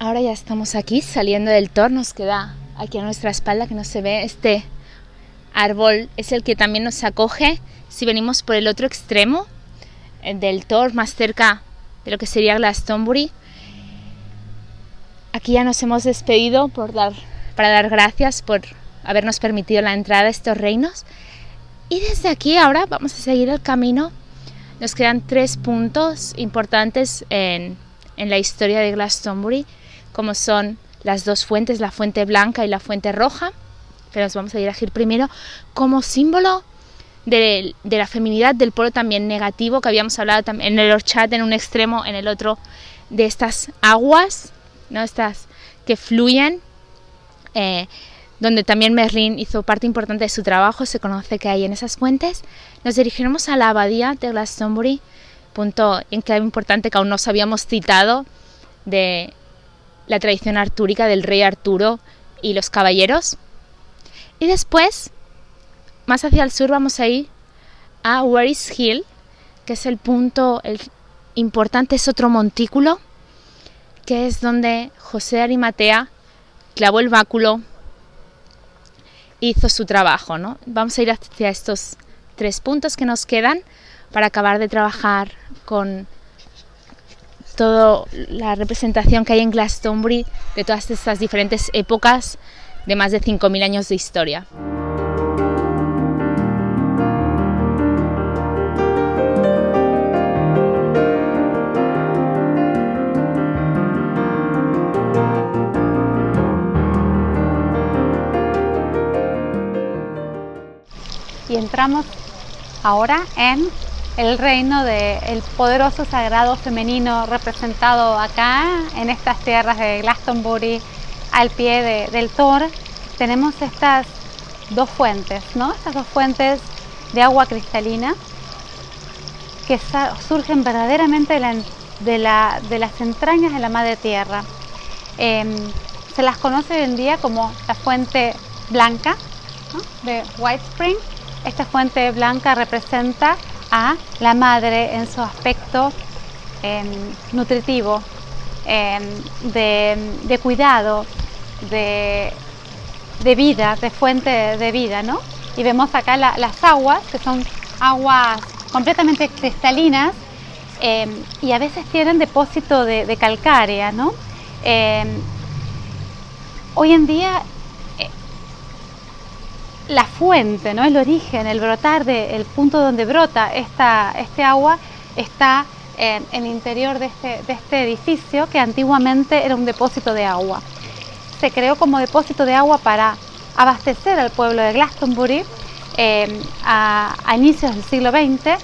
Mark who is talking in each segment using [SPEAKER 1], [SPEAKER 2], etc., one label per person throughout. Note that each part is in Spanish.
[SPEAKER 1] Ahora ya estamos aquí saliendo del Tor, nos queda aquí a nuestra espalda que no se ve este árbol, es el que también nos acoge si venimos por el otro extremo del Tor, más cerca de lo que sería Glastonbury. Aquí ya nos hemos despedido para dar gracias por habernos permitido la entrada a estos reinos, y desde aquí ahora vamos a seguir el camino. Nos quedan 3 puntos importantes en la historia de Glastonbury, como son las 2 fuentes, la fuente blanca y la fuente roja, que nos vamos a dirigir primero como símbolo de la feminidad, del polo también negativo que habíamos hablado también en el Orchat en un extremo, en el otro de estas aguas, ¿no? Estas que fluyen, donde también Merlín hizo parte importante de su trabajo, se conoce que hay en esas fuentes. Nos dirigiremos a la abadía de Glastonbury, punto en clave importante que aún no os habíamos citado, de la tradición artúrica del rey Arturo y los caballeros. Y después, más hacia el sur, vamos a ir a Werris Hill, que es el punto importante, es otro montículo, que es donde José de Arimatea clavó el báculo e hizo su trabajo, ¿no? Vamos a ir hacia estos 3 puntos que nos quedan para acabar de trabajar con toda la representación que hay en Glastonbury de todas estas diferentes épocas de más de 5.000 años de historia.
[SPEAKER 2] Y entramos ahora en el reino del poderoso sagrado femenino representado acá en estas tierras de Glastonbury, al pie del Tor. Tenemos estas 2 fuentes, ¿no? Estas 2 fuentes de agua cristalina que surgen verdaderamente de las entrañas de la madre tierra. Se las conoce hoy en día como la fuente blanca, ¿no? De White Spring. Esta fuente blanca representa a la madre en su aspecto nutritivo, de cuidado, de vida, de fuente de vida, ¿no? Y vemos acá las aguas, que son aguas completamente cristalinas, y a veces tienen depósito de calcárea, ¿no? Hoy en día la fuente, ¿no? El origen, el brotar el punto donde brota este agua está en el interior de este edificio, que antiguamente era un depósito de agua. Se creó como depósito de agua para abastecer al pueblo de Glastonbury a inicios del siglo XX.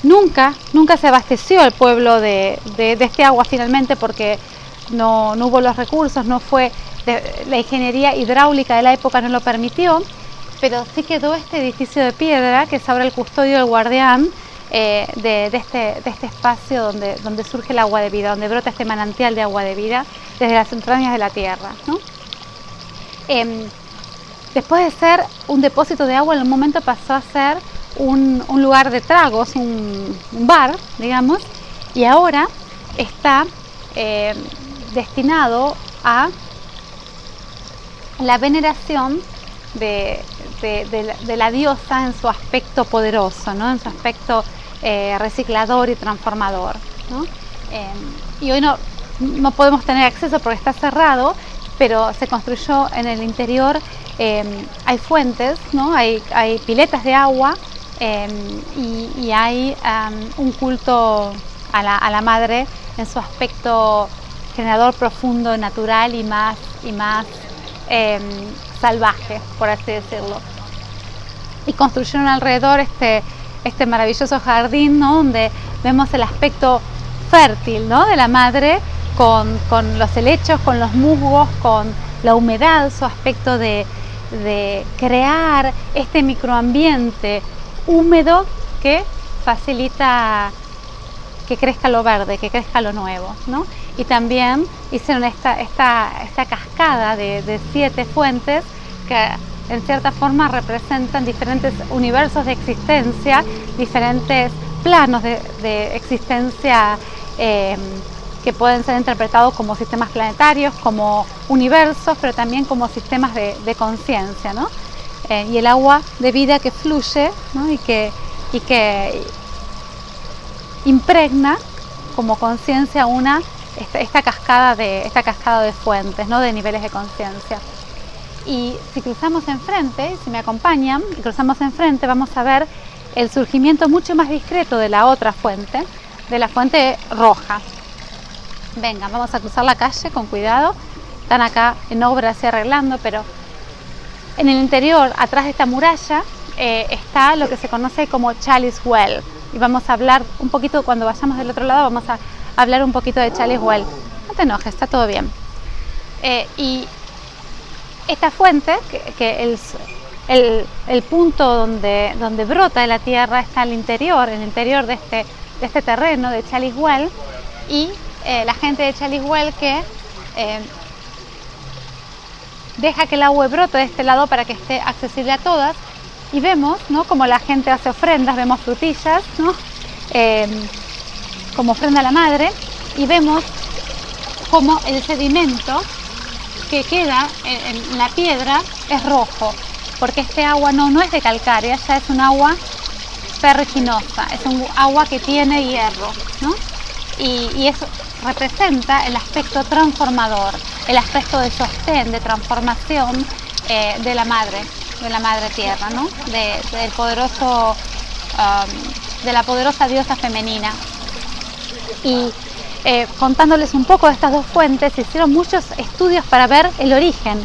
[SPEAKER 2] Nunca se abasteció el pueblo de este agua finalmente, porque no hubo los recursos, la ingeniería hidráulica de la época no lo permitió. Pero sí quedó este edificio de piedra, que es ahora el custodio, el guardián de este espacio donde surge el agua de vida, donde brota este manantial de agua de vida desde las entrañas de la tierra, ¿no? Después de ser un depósito de agua, en un momento pasó a ser un lugar de tragos, un bar, digamos, y ahora está destinado a la veneración de la diosa en su aspecto poderoso, ¿no? En su aspecto reciclador y transformador, ¿no? Y hoy no podemos tener acceso porque está cerrado, pero se construyó en el interior, hay fuentes, ¿no? Hay piletas de agua, y hay un culto a la madre en su aspecto generador profundo, natural y más salvaje, por así decirlo. Y construyeron alrededor este maravilloso jardín, ¿no? Donde vemos el aspecto fértil, ¿no? De la madre, con los helechos, con los musgos, con la humedad, su aspecto de crear este microambiente húmedo que facilita que crezca lo verde, que crezca lo nuevo, ¿no? Y también hicieron esta cascada de 7 fuentes que en cierta forma representan diferentes universos de existencia, diferentes planos de existencia que pueden ser interpretados como sistemas planetarios, como universos, pero también como sistemas de conciencia, ¿no? Y el agua de vida que fluye, ¿no? y que impregna como conciencia esta cascada de fuentes, ¿no? De niveles de conciencia. Y si cruzamos enfrente, si me acompañan, y cruzamos enfrente, vamos a ver el surgimiento mucho más discreto de la otra fuente, de la fuente roja. Venga, vamos a cruzar la calle con cuidado. Están acá en obra, así arreglando, pero en el interior, atrás de esta muralla, está lo que se conoce como Chalice Well. Y vamos a hablar un poquito, cuando vayamos del otro lado, vamos a hablar un poquito de Chalice Well. No te enojes, está todo bien. Y esta fuente, que el punto donde brota de la tierra, está en el interior de este terreno de Chalice Well, y la gente de Chalice Well que deja que el agua brote de este lado para que esté accesible a todas, y vemos, ¿no?, como la gente hace ofrendas, vemos frutillas, ¿no?, como ofrenda a la madre, y vemos como el sedimento que queda en la piedra es rojo, porque este agua no es de calcárea, ya es un agua ferruginosa, es un agua que tiene hierro, ¿no? Y eso representa el aspecto transformador, el aspecto de sostén, de transformación de la madre tierra, ¿no? De la poderosa diosa femenina. Y contándoles un poco de estas dos fuentes, se hicieron muchos estudios para ver el origen,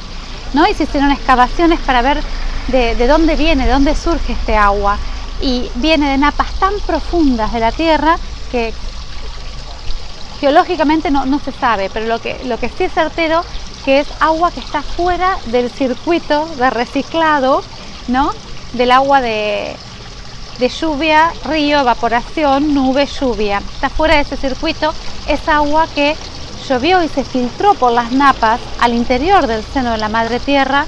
[SPEAKER 2] ¿no? Y se hicieron excavaciones para ver de dónde viene, de dónde surge este agua. Y viene de napas tan profundas de la tierra que geológicamente no se sabe, pero lo que sí es certero, que es agua que está fuera del circuito de reciclado, ¿no?, del agua de lluvia, río, evaporación, nube, lluvia. Está fuera de ese circuito, es agua que llovió y se filtró por las napas al interior del seno de la madre tierra,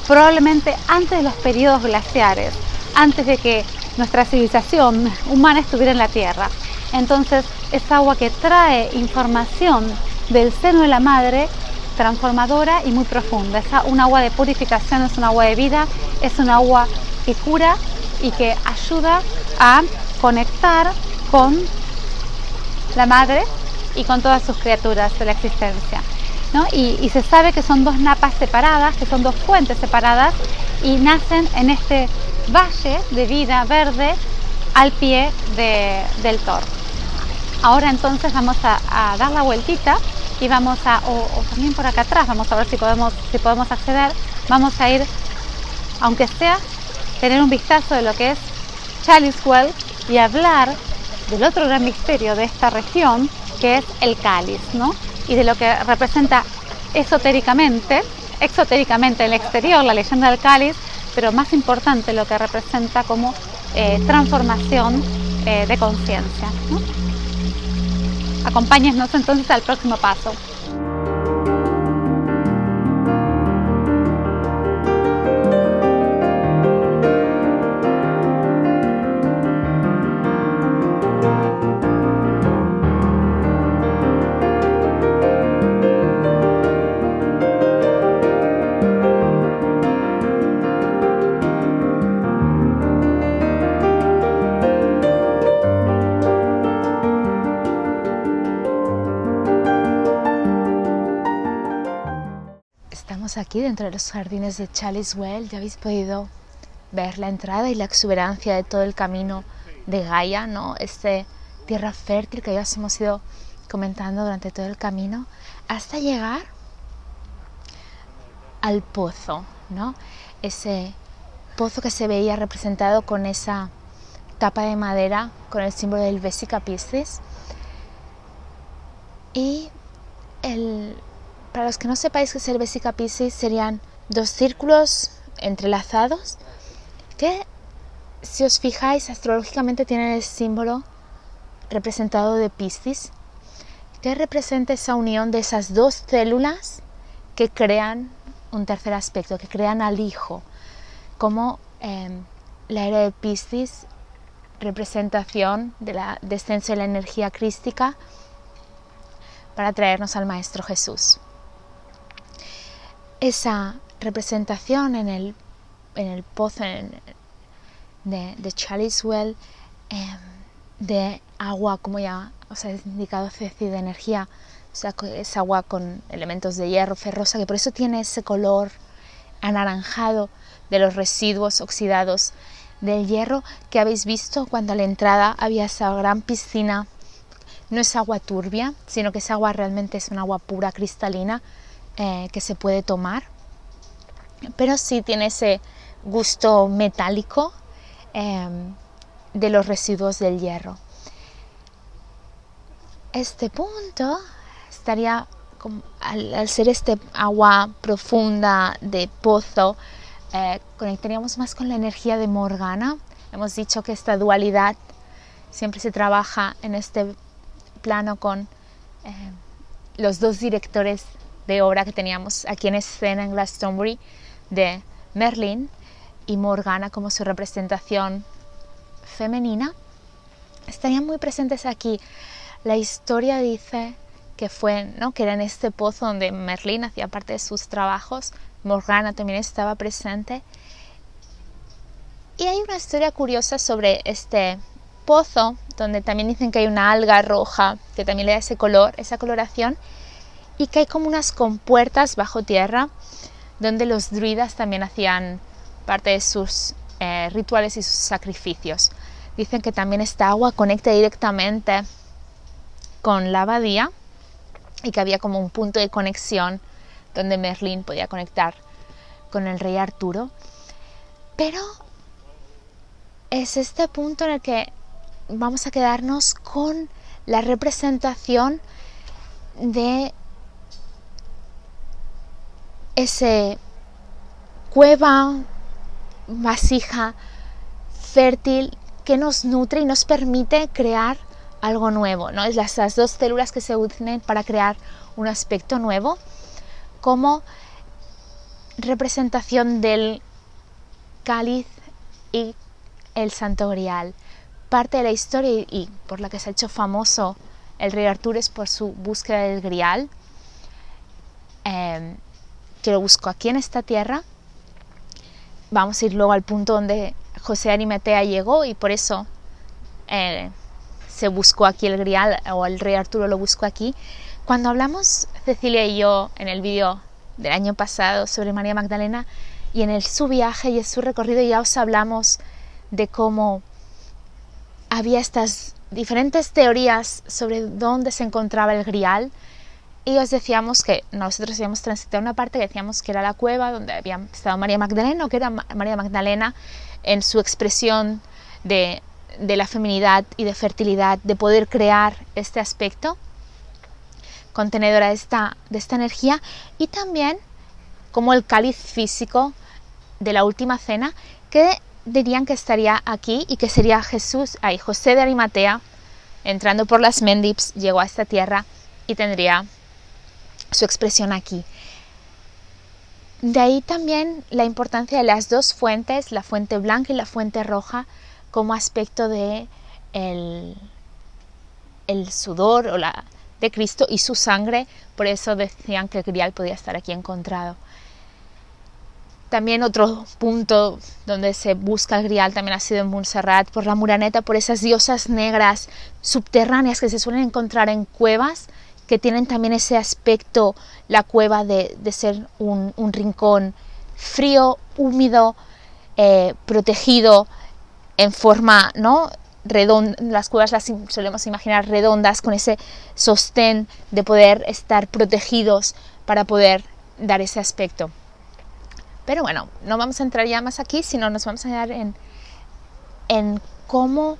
[SPEAKER 2] probablemente antes de los periodos glaciares, antes de que nuestra civilización humana estuviera en la tierra. Entonces es agua que trae información del seno de la madre, transformadora y muy profunda. Es un agua de purificación, es un agua de vida, es un agua que cura y que ayuda a conectar con la madre y con todas sus criaturas de la existencia, ¿no? Y se sabe que son dos napas separadas, que son dos fuentes separadas, y nacen en este valle de vida verde al pie del Tor. Ahora entonces vamos a dar la vueltita y vamos o también por acá atrás, vamos a ver si podemos acceder. Vamos a ir, aunque sea, tener un vistazo de lo que es Chalice Well y hablar del otro gran misterio de esta región, que es el cáliz, ¿no? Y de lo que representa exotéricamente en el exterior, la leyenda del cáliz, pero más importante, lo que representa como transformación de conciencia, ¿no? Acompáñennos entonces al próximo paso.
[SPEAKER 1] Aquí dentro de los jardines de Chalice Well. Ya habéis podido ver la entrada y la exuberancia de todo el camino de Gaia, ¿no? Tierra fértil que ya os hemos ido comentando durante todo el camino, hasta llegar al pozo, ¿no? Ese pozo que se veía representado con esa tapa de madera con el símbolo del Vesica Piscis. Y para los que no sepáis qué es el Vesica Piscis, serían dos círculos entrelazados que, si os fijáis, astrológicamente tienen el símbolo representado de Piscis, que representa esa unión de esas dos células que crean un tercer aspecto, que crean al hijo, como la era de Piscis, representación del descenso de la energía crística, para traernos al Maestro Jesús. Esa representación en el pozo de Chalice Well, de agua, como ya os he indicado, Ceci, de energía, o sea, es agua con elementos de hierro, ferrosa, que por eso tiene ese color anaranjado de los residuos oxidados del hierro que habéis visto cuando a la entrada había esa gran piscina. No es agua turbia, sino que esa agua realmente es un agua pura, cristalina, que se puede tomar, pero sí tiene ese gusto metálico de los residuos del hierro. Este punto estaría, al ser este agua profunda de pozo, conectaríamos más con la energía de Morgana. Hemos dicho que esta dualidad siempre se trabaja en este plano con los dos directores de obra que teníamos aquí en escena en Glastonbury, de Merlin y Morgana como su representación femenina. Estarían muy presentes aquí. La historia dice que que era en este pozo donde Merlin hacía parte de sus trabajos. Morgana también estaba presente. Y hay una historia curiosa sobre este pozo, donde también dicen que hay una alga roja que también le da ese color, esa coloración, y que hay como unas compuertas bajo tierra donde los druidas también hacían parte de sus rituales y sus sacrificios. Dicen que también esta agua conecta directamente con la abadía y que había como un punto de conexión donde Merlín podía conectar con el rey Arturo. Pero es este punto en el que vamos a quedarnos con la representación de ese cueva, vasija fértil que nos nutre y nos permite crear algo nuevo, ¿no? Es las dos células que se unen para crear un aspecto nuevo, como representación del cáliz y el Santo Grial. Parte de la historia y por la que se ha hecho famoso el rey Arturo es por su búsqueda del Grial, que lo buscó aquí en esta tierra. Vamos a ir luego al punto donde José de Arimatea llegó y por eso se buscó aquí el Grial, o el rey Arturo lo buscó aquí. Cuando hablamos, Cecilia y yo, en el vídeo del año pasado sobre María Magdalena y en su viaje y en su recorrido, ya os hablamos de cómo había estas diferentes teorías sobre dónde se encontraba el Grial, y os decíamos que nosotros habíamos transitado una parte que decíamos que era la cueva donde había estado María Magdalena, o que era María Magdalena en su expresión de la feminidad y de fertilidad, de poder crear este aspecto, contenedora de esta energía, y también como el cáliz físico de la última cena, que dirían que estaría aquí y que sería José de Arimatea entrando por las Mendips, llegó a esta tierra y tendría su expresión aquí. De ahí también la importancia de las dos fuentes, la fuente blanca y la fuente roja, como aspecto de el sudor de Cristo y su sangre. Por eso decían que el Grial podía estar aquí encontrado. También otro punto donde se busca el Grial también ha sido en Montserrat, por la Muraneta, por esas diosas negras subterráneas que se suelen encontrar en cuevas, que tienen también ese aspecto, la cueva de ser un rincón frío, húmedo, protegido en forma, ¿no?, redonda. Las cuevas las solemos imaginar redondas, con ese sostén de poder estar protegidos para poder dar ese aspecto. Pero bueno, no vamos a entrar ya más aquí, sino nos vamos a quedar en cómo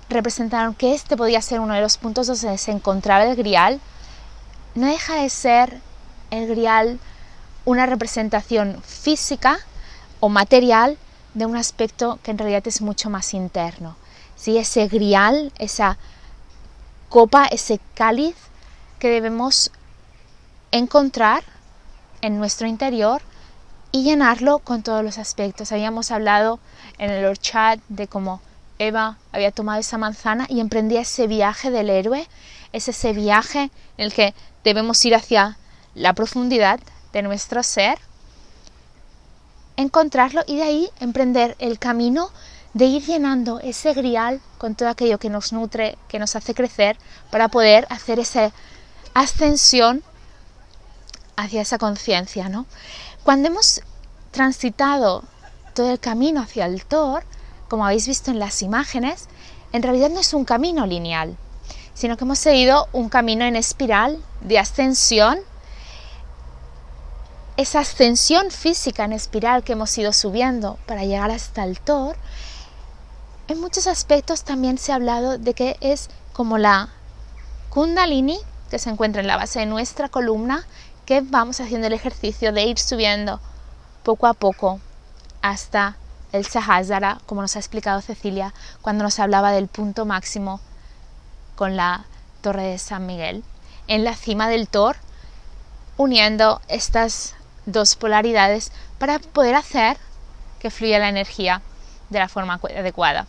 [SPEAKER 1] representaron que este podía ser uno de los puntos donde se encontraba el Grial. No deja de ser el Grial una representación física o material de un aspecto que en realidad es mucho más interno. ¿Sí? Ese Grial, esa copa, ese cáliz que debemos encontrar en nuestro interior y llenarlo con todos los aspectos. Habíamos hablado en el chat de cómo Eva había tomado esa manzana y emprendía ese viaje del héroe, es ese viaje en el que debemos ir hacia la profundidad de nuestro ser, encontrarlo y de ahí emprender el camino de ir llenando ese grial con todo aquello que nos nutre, que nos hace crecer, para poder hacer esa ascensión hacia esa conciencia, ¿no? Cuando hemos transitado todo el camino hacia el Thor, como habéis visto en las imágenes, en realidad no es un camino lineal, sino que hemos seguido un camino en espiral de ascensión. Esa ascensión física en espiral que hemos ido subiendo para llegar hasta el Thor, en muchos aspectos también se ha hablado de que es como la Kundalini que se encuentra en la base de nuestra columna, que vamos haciendo el ejercicio de ir subiendo poco a poco hasta el Sahasrara, como nos ha explicado Cecilia cuando nos hablaba del punto máximo con la Torre de San Miguel, en la cima del Thor, uniendo estas dos polaridades para poder hacer que fluya la energía de la forma adecuada.